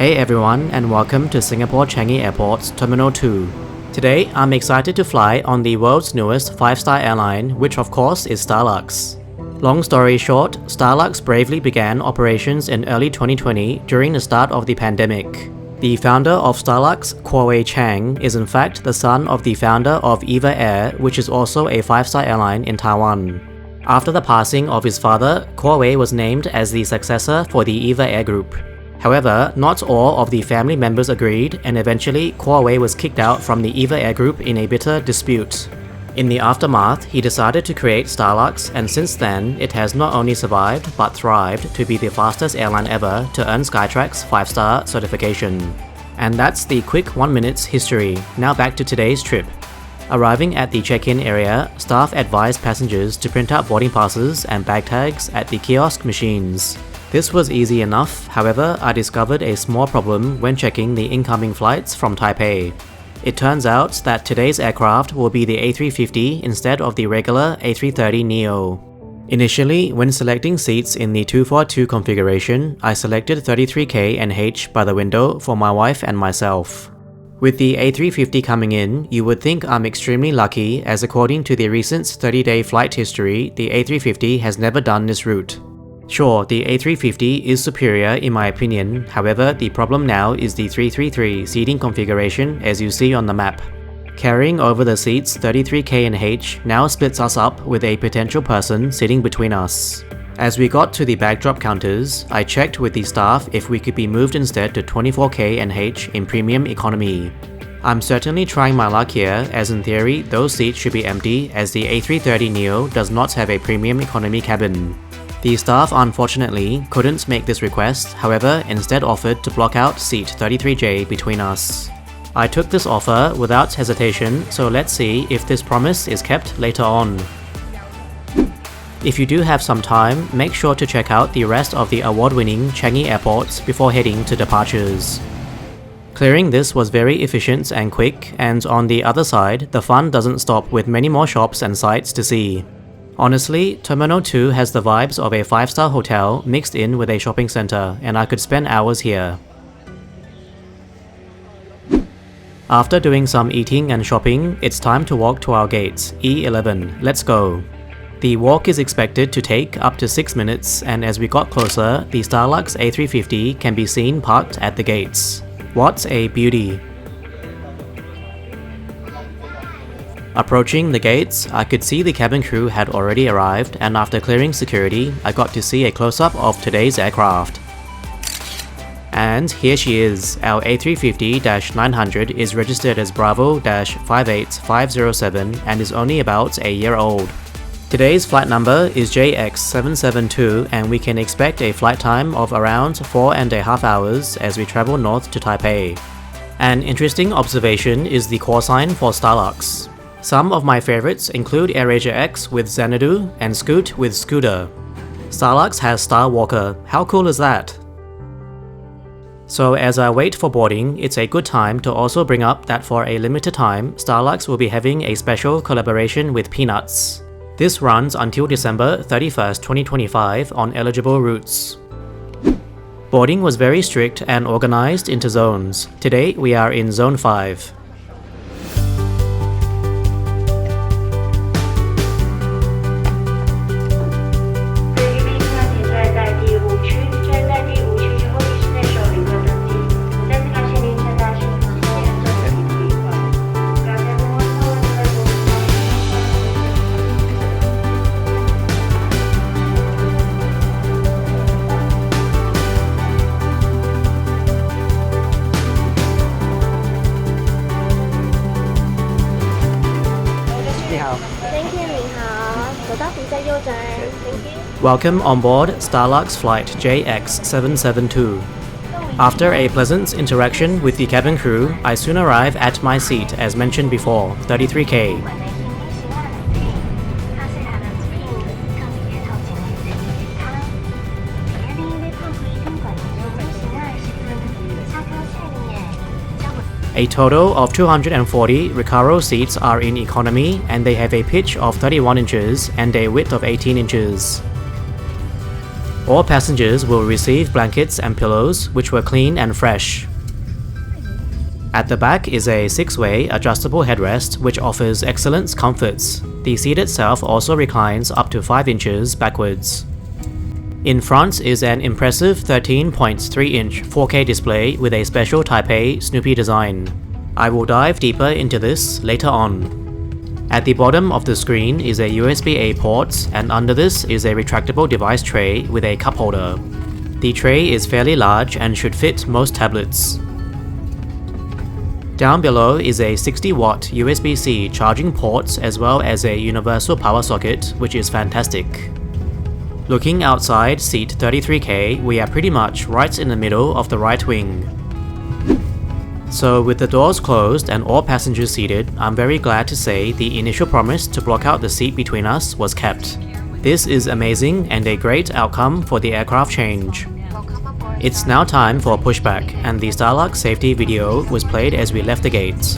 Hey everyone, and welcome to Singapore Changi Airport's Terminal 2. Today, I'm excited to fly on the world's newest 5-star airline, which of course is Starlux. Long story short, Starlux bravely began operations in early 2020 during the start of the pandemic. The founder of Starlux, Kuo Chang, is in fact the son of the founder of EVA Air, which is also a 5-star airline in Taiwan. After the passing of his father, Kuo was named as the successor for the EVA Air group. However, not all of the family members agreed, and eventually Kuo was kicked out from the EVA Air group in a bitter dispute. In the aftermath, he decided to create Starlux, and since then, it has not only survived but thrived to be the fastest airline ever to earn Skytrax 5-star certification. And that's the quick 1 minute's history. Now back to today's trip. Arriving at the check-in area, staff advised passengers to print out boarding passes and bag tags at the kiosk machines. This was easy enough, however, I discovered a small problem when checking the incoming flights from Taipei. It turns out that today's aircraft will be the A350 instead of the regular A330neo. Initially, when selecting seats in the 242 configuration, I selected 33K and H by the window for my wife and myself. With the A350 coming in, you would think I'm extremely lucky, as according to the recent 30-day flight history, the A350 has never done this route. Sure, the A350 is superior in my opinion, however the problem now is the 333 seating configuration as you see on the map. Carrying over the seats 33K and H now splits us up with a potential person sitting between us. As we got to the bag drop counters, I checked with the staff if we could be moved instead to 24K and H in premium economy. I'm certainly trying my luck here, as in theory those seats should be empty as the A330neo does not have a premium economy cabin. The staff unfortunately couldn't make this request, however instead offered to block out seat 33J between us. I took this offer without hesitation, so let's see if this promise is kept later on. If you do have some time, make sure to check out the rest of the award-winning Changi airports before heading to departures. Clearing this was very efficient and quick, and on the other side, the fun doesn't stop with many more shops and sights to see. Honestly, Terminal 2 has the vibes of a 5-star hotel mixed in with a shopping center, and I could spend hours here. After doing some eating and shopping, it's time to walk to our gates, E11. Let's go. The walk is expected to take up to 6 minutes, and as we got closer, the Starlux A350 can be seen parked at the gates. What a beauty! Approaching the gates, I could see the cabin crew had already arrived, and after clearing security, I got to see a close-up of today's aircraft. And here she is. Our A350-900 is registered as Bravo-58507 and is only about a year old. Today's flight number is JX772, and we can expect a flight time of around 4.5 hours as we travel north to Taipei. An interesting observation is the call sign for Starlux. Some of my favorites include AirAsia X with Xanadu and Scoot with Scooter. Starlux has Star Walker. How cool is that? So as I wait for boarding, it's a good time to also bring up that for a limited time, Starlux will be having a special collaboration with Peanuts. This runs until December 31st, 2025 on eligible routes. Boarding was very strict and organized into zones. Today we are in Zone 5. Welcome on board Starlux flight JX772. After a pleasant interaction with the cabin crew, I soon arrive at my seat as mentioned before, 33K. A total of 240 Recaro seats are in economy, and they have a pitch of 31 inches and a width of 18 inches. All passengers will receive blankets and pillows which were clean and fresh. At the back is a 6-way adjustable headrest which offers excellent comforts. The seat itself also reclines up to 5 inches backwards. In front is an impressive 13.3-inch 4K display with a special Taipei Snoopy design. I will dive deeper into this later on. At the bottom of the screen is a USB-A port, and under this is a retractable device tray with a cup holder. The tray is fairly large and should fit most tablets. Down below is a 60-watt USB-C charging port as well as a universal power socket, which is fantastic. Looking outside seat 33K, we are pretty much right in the middle of the right wing. So with the doors closed and all passengers seated, I'm very glad to say the initial promise to block out the seat between us was kept. This is amazing and a great outcome for the aircraft change. It's now time for pushback, and the Starlux safety video was played as we left the gate.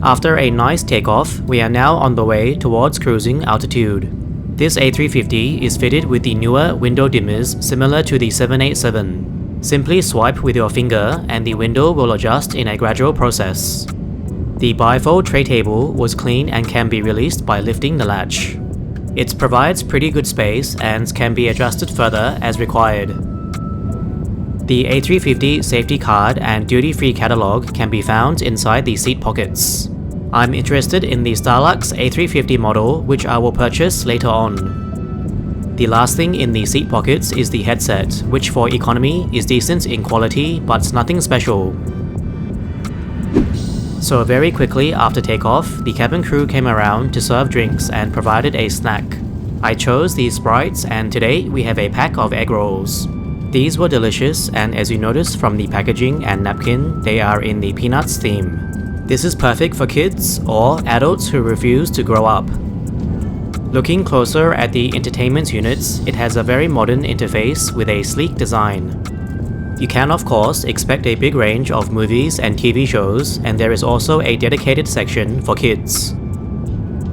After a nice takeoff, we are now on the way towards cruising altitude. This A350 is fitted with the newer window dimmers similar to the 787. Simply swipe with your finger and the window will adjust in a gradual process. The bifold tray table was clean and can be released by lifting the latch. It provides pretty good space and can be adjusted further as required. The A350 safety card and duty-free catalog can be found inside the seat pockets. I'm interested in the Starlux A350 model, which I will purchase later on. The last thing in the seat pockets is the headset, which for economy is decent in quality but nothing special. So very quickly after takeoff, the cabin crew came around to serve drinks and provided a snack. I chose these Sprites and today we have a pack of egg rolls. These were delicious, and as you notice from the packaging and napkin, they are in the Peanuts theme. This is perfect for kids or adults who refuse to grow up. Looking closer at the entertainment units, it has a very modern interface with a sleek design. You can of course expect a big range of movies and TV shows, and there is also a dedicated section for kids.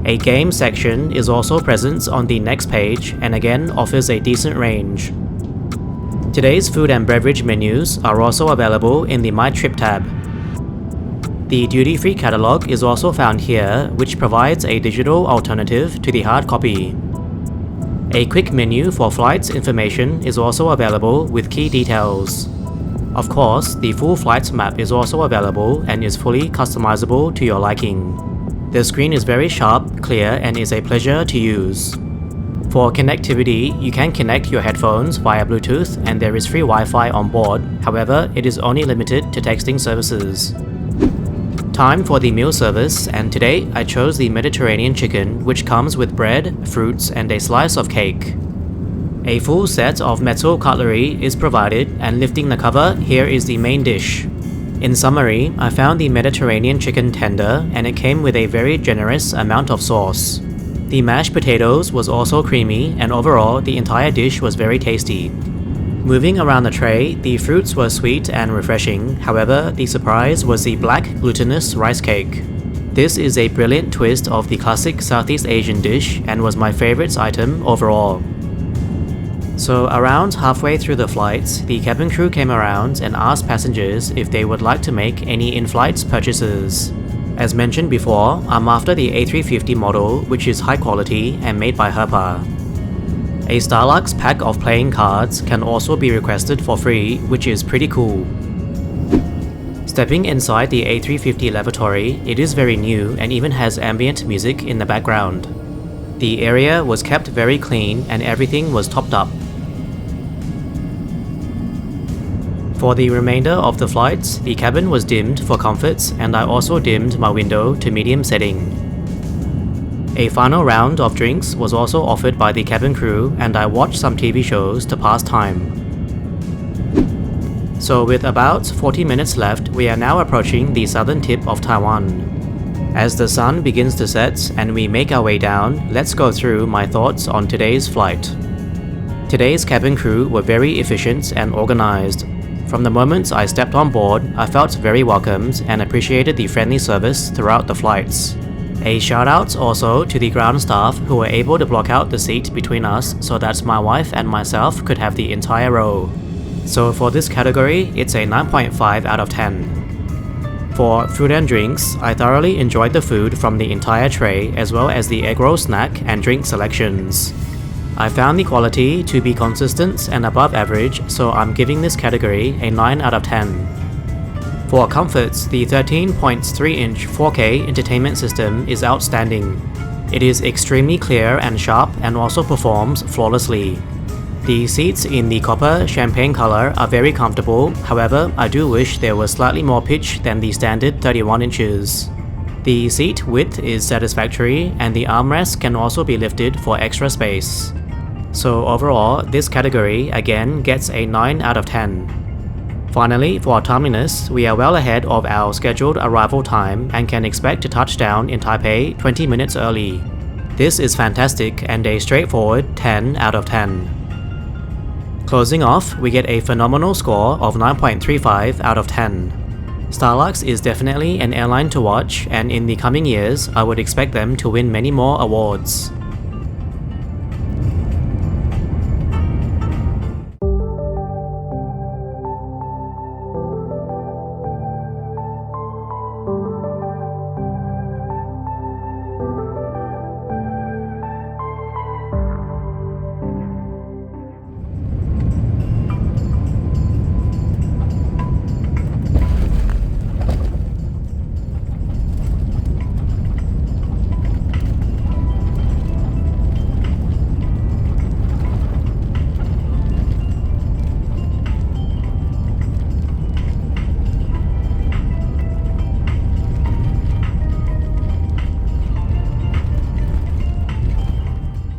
A game section is also present on the next page and again offers a decent range. Today's food and beverage menus are also available in the My Trip tab. The duty-free catalog is also found here, which provides a digital alternative to the hard copy. A quick menu for flights information is also available with key details. Of course, the full flights map is also available and is fully customizable to your liking. The screen is very sharp, clear, and is a pleasure to use. For connectivity, you can connect your headphones via Bluetooth and there is free Wi-Fi on board, however, it is only limited to texting services. Time for the meal service, and today I chose the Mediterranean chicken, which comes with bread, fruits, and a slice of cake. A full set of metal cutlery is provided, and lifting the cover, here is the main dish. In summary, I found the Mediterranean chicken tender, and it came with a very generous amount of sauce. The mashed potatoes was also creamy, and overall, the entire dish was very tasty. Moving around the tray, the fruits were sweet and refreshing, however, the surprise was the black glutinous rice cake. This is a brilliant twist of the classic Southeast Asian dish and was my favorite item overall. So around halfway through the flight, the cabin crew came around and asked passengers if they would like to make any in-flight purchases. As mentioned before, I'm after the A350 model, which is high quality and made by Herpa. A Starlux pack of playing cards can also be requested for free, which is pretty cool. Stepping inside the A350 lavatory, it is very new and even has ambient music in the background. The area was kept very clean and everything was topped up. For the remainder of the flight, the cabin was dimmed for comfort, and I also dimmed my window to medium setting. A final round of drinks was also offered by the cabin crew, and I watched some TV shows to pass time. So with about 40 minutes left, we are now approaching the southern tip of Taiwan. As the sun begins to set and we make our way down, let's go through my thoughts on today's flight. Today's cabin crew were very efficient and organized. From the moment I stepped on board, I felt very welcomed and appreciated the friendly service throughout the flights. A shout out also to the ground staff who were able to block out the seat between us so that my wife and myself could have the entire row. So for this category, it's a 9.5 out of 10. For food and drinks, I thoroughly enjoyed the food from the entire tray as well as the egg roll snack and drink selections. I found the quality to be consistent and above average, so I'm giving this category a 9 out of 10. For comforts, the 13.3-inch 4K entertainment system is outstanding. It is extremely clear and sharp and also performs flawlessly. The seats in the copper champagne color are very comfortable, however, I do wish there was slightly more pitch than the standard 31 inches. The seat width is satisfactory and the armrest can also be lifted for extra space. So overall, this category again gets a 9 out of 10. Finally, for our timeliness, we are well ahead of our scheduled arrival time and can expect to touch down in Taipei 20 minutes early. This is fantastic and a straightforward 10 out of 10. Closing off, we get a phenomenal score of 9.35 out of 10. Starlux is definitely an airline to watch, and in the coming years, I would expect them to win many more awards.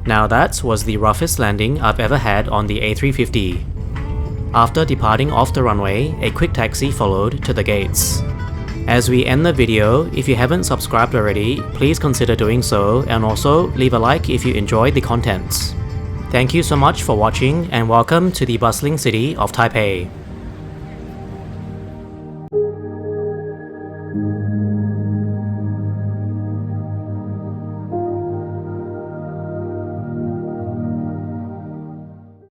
Now that was the roughest landing I've ever had on the A350. After departing off the runway, a quick taxi followed to the gates. As we end the video, if you haven't subscribed already, please consider doing so and also leave a like if you enjoyed the content. Thank you so much for watching and welcome to the bustling city of Taipei.